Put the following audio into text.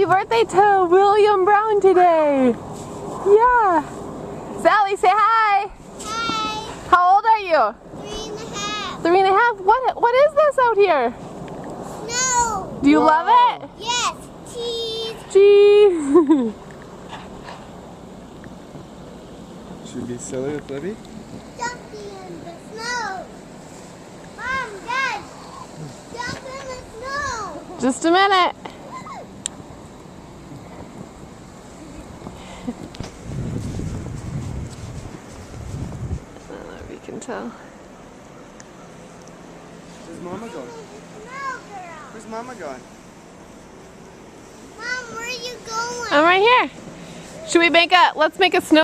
happy birthday to William Brown today. Yeah. Sally, say hi. Hi. How old are you? 3.5. 3.5? What is this out here? Snow. Do you love it? Yes. Cheese. Cheese. Should we be silly with Libby? Jumping in the snow. Mom, Dad. Jump in the snow. Just a minute. I don't know if you can tell. Where's Mama going? Snow girl. Where's Mama going? Mom, where are you going? I'm right here. Should we let's make a snow